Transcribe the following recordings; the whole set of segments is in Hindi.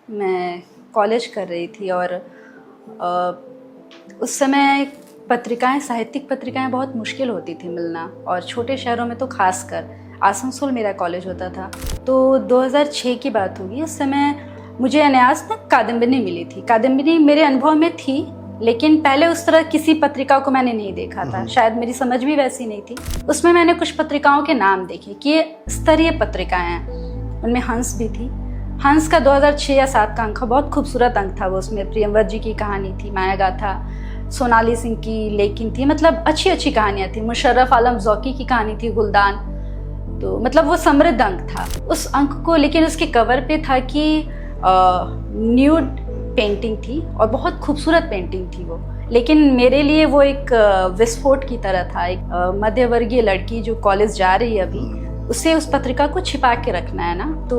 मैं कॉलेज कर रही थी और उस समय पत्रिकाएं, साहित्यिक पत्रिकाएं बहुत मुश्किल होती थी मिलना, और छोटे शहरों में तो खासकर। आसनसोल मेरा कॉलेज होता था। तो 2006 की बात होगी। उस समय मुझे अनायास ना कादम्बिनी मिली थी। कादम्बिनी मेरे अनुभव में थी, लेकिन पहले उस तरह किसी पत्रिका को मैंने नहीं देखा था। शायद मेरी समझ भी वैसी नहीं थी। उसमें मैंने कुछ पत्रिकाओं के नाम देखे कि ये स्तरीय पत्रिकाएं हैं। उनमें हंस भी थी। हंस का 2006 या 7 का अंक, बहुत खूबसूरत अंक था वो। उसमें प्रियंवद जी की कहानी थी, माया गाथा, सोनाली सिंह की लेकिन थी, मतलब अच्छी अच्छी कहानियाँ थी। मुशर्रफ आलम ज़ौकी की कहानी थी गुलदान। तो मतलब वो समृद्ध अंक था। उस अंक को, लेकिन उसके कवर पे था कि न्यूड पेंटिंग थी और बहुत खूबसूरत पेंटिंग थी वो। लेकिन मेरे लिए वो एक विस्फोट की तरह था। एक मध्यवर्गीय लड़की जो कॉलेज जा रही है अभी, उसे उस पत्रिका को छिपा के रखना है ना। तो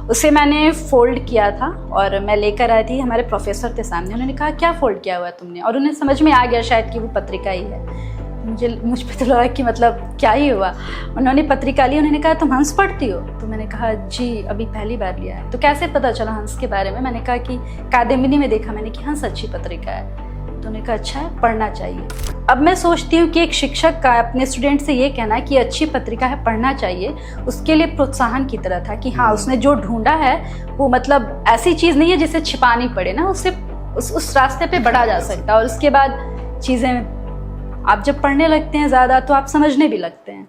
उसे मैंने फोल्ड किया था और मैं लेकर आई थी हमारे प्रोफेसर के सामने। उन्होंने कहा क्या फोल्ड किया हुआ है तुमने? और उन्हें समझ में आ गया शायद कि वो पत्रिका ही है। मुझ पर तो लगा कि मतलब क्या ही हुआ। उन्होंने पत्रिका ली। उन्होंने कहा तुम हंस पढ़ती हो? तो मैंने कहा जी अभी पहली बार लिया है। तो कैसे पता चला हंस के बारे में? मैंने कहा कि कादम्बिनी में देखा मैंने कि हंस अच्छी पत्रिका है। तो उन्होंने कहा अच्छा है, पढ़ना चाहिए। अब मैं सोचती हूँ कि एक शिक्षक का अपने स्टूडेंट से ये कहना कि अच्छी पत्रिका है, पढ़ना चाहिए, उसके लिए प्रोत्साहन की तरह था कि हाँ उसने जो ढूंढा है वो मतलब ऐसी चीज़ नहीं है जिसे छिपानी पड़े ना, उससे उस रास्ते पे बढ़ा जा सकता है। और उसके बाद चीज़ें आप जब पढ़ने लगते हैं ज़्यादा तो आप समझने भी लगते हैं।